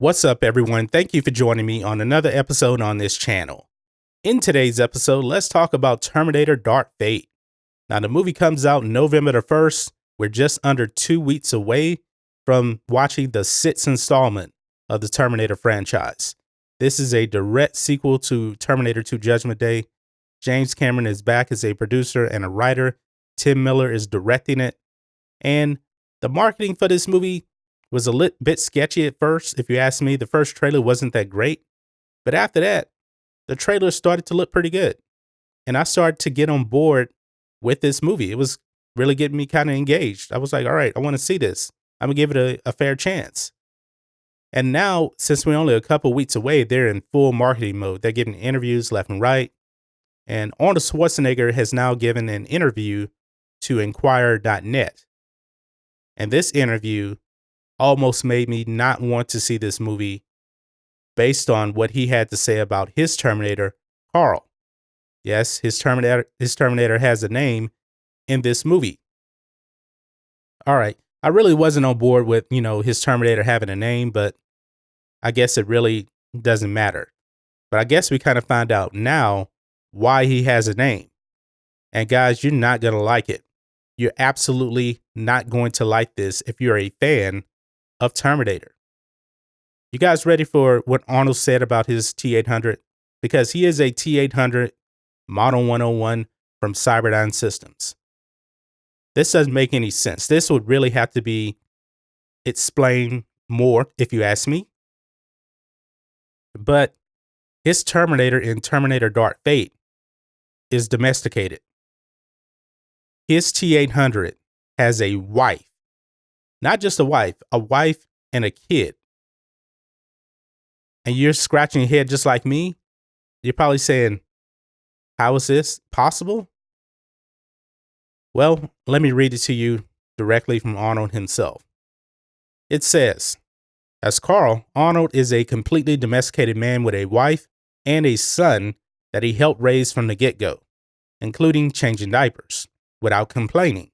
What's up, everyone? Thank you for joining me on another episode on this channel. In today's episode, let's talk about Terminator Dark Fate. Now, the movie comes out November the 1st. We're just under 2 weeks away from watching the 6th installment of the Terminator franchise. This is a direct sequel to Terminator 2 Judgment Day. James Cameron is back as a producer and a writer. Tim Miller is directing it. And the marketing for this movie was a bit sketchy at first. If you ask me, the first trailer wasn't that great. But after that, the trailer started to look pretty good. And I started to get on board with this movie. It was really getting me kind of engaged. I was like, all right, I want to see this. I'm going to give it a fair chance. And now, since we're only a couple weeks away, they're in full marketing mode. They're getting interviews left and right. And Arnold Schwarzenegger has now given an interview to Inquirer.net. And this interview almost made me not want to see this movie based on what he had to say about his Terminator, Carl. Yes, his Terminator has a name in this movie. All right. I really wasn't on board with, his Terminator having a name, but I guess it really doesn't matter. But I guess we kind of find out now why he has a name. And guys, you're not going to like it. You're absolutely not going to like this if you're a fan of Terminator. You guys ready for what Arnold said about his T-800? Because he is a T-800 Model 101 from Cyberdyne Systems. This doesn't make any sense. This would really have to be explained more, if you ask me. But his Terminator in Terminator Dark Fate is domesticated. His T-800 has a wife. Not just a wife and a kid. And you're scratching your head just like me. You're probably saying, how is this possible? Well, let me read it to you directly from Arnold himself. It says, as Carl, Arnold is a completely domesticated man with a wife and a son that he helped raise from the get-go, including changing diapers, without complaining.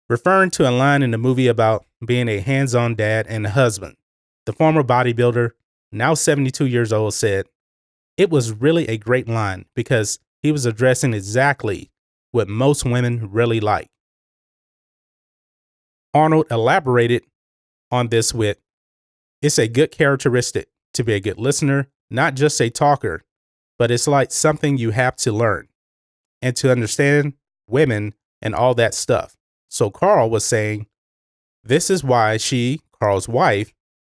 Referring to a line in the movie about being a hands-on dad and a husband, the former bodybuilder, now 72 years old, said, it was really a great line because he was addressing exactly what most women really like. Arnold elaborated on this with, it's a good characteristic to be a good listener, not just a talker, but it's like something you have to learn and to understand women and all that stuff. So Carl was saying, this is why she, Carl's wife,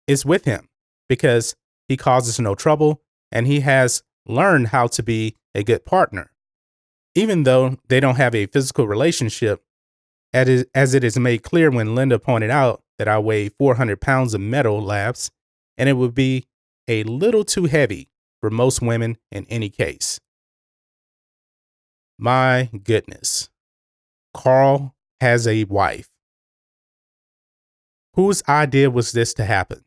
is with him, because he causes no trouble and he has learned how to be a good partner. Even though they don't have a physical relationship, as it is made clear when Linda pointed out that I weigh 400 pounds of metal labs, and it would be a little too heavy for most women in any case. My goodness. Carl has a wife. Whose idea was this to happen?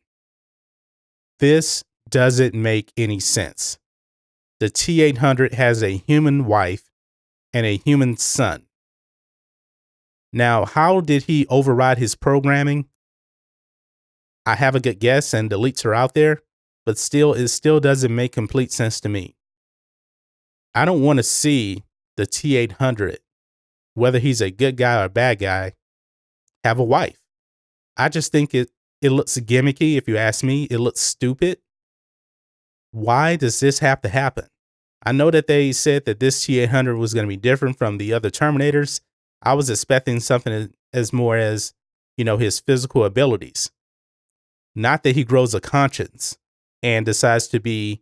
This doesn't make any sense. The T-800 has a human wife and a human son. Now, how did he override his programming? I have a good guess, and the leaks are out there, but it still doesn't make complete sense to me. I don't want to see the T-800, whether he's a good guy or a bad guy, have a wife. I just think it looks gimmicky. If you ask me, it looks stupid. Why does this have to happen? I know that they said that this T-800 was going to be different from the other Terminators. I was expecting something as more as, his physical abilities. Not that he grows a conscience and decides to be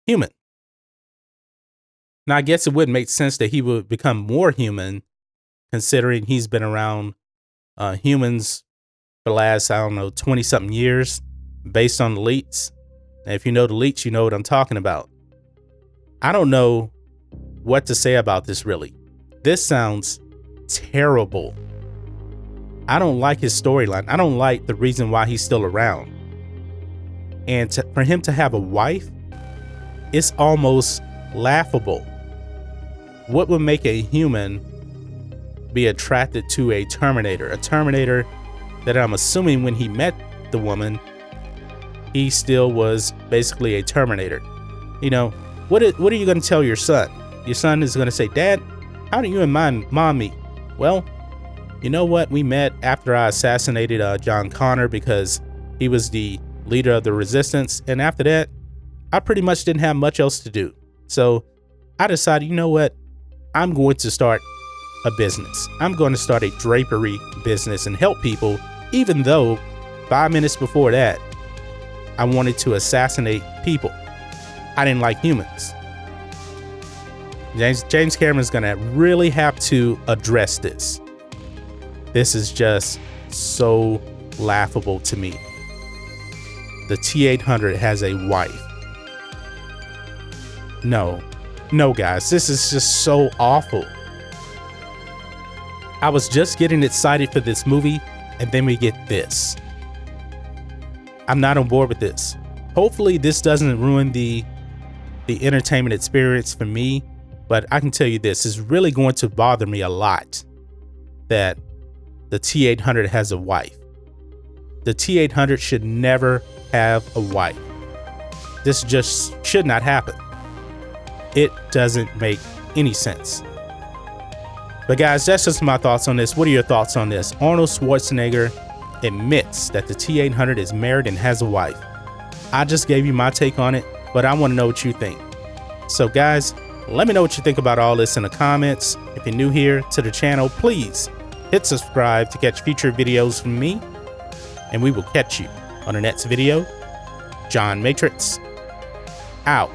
human. Now, I guess it would make sense that he would become more human, considering he's been around humans for the last, 20-something years, based on the leaks. And if you know the leaks, you know what I'm talking about. I don't know what to say about this, really. This sounds terrible. I don't like his storyline. I don't like the reason why he's still around. And for him to have a wife, it's almost laughable. What would make a human be attracted to a Terminator? A Terminator that I'm assuming when he met the woman, he still was basically a Terminator. You know, what are you going to tell your son? Your son is going to say, Dad, how do you and my mom meet? Well, you know what? We met after I assassinated John Connor because he was the leader of the resistance. And after that, I pretty much didn't have much else to do. So I decided, you know what? I'm going to start a business. I'm going to start a drapery business and help people, even though 5 minutes before that, I wanted to assassinate people. I didn't like humans. James Cameron's gonna really have to address this. This is just so laughable to me. The T-800 has a wife. No, guys, this is just so awful. I was just getting excited for this movie, and then we get this. I'm not on board with this. Hopefully this doesn't ruin the entertainment experience for me, but I can tell you this is really going to bother me a lot that the T-800 has a wife. The T-800 should never have a wife. This just should not happen. It doesn't make any sense. But guys, that's just my thoughts on this. What are your thoughts on this? Arnold Schwarzenegger admits that the T-800 is married and has a wife. I just gave you my take on it, but I want to know what you think. So guys, let me know what you think about all this in the comments. If you're new here to the channel, please hit subscribe to catch future videos from me, and we will catch you on the next video. John Matrixx, out.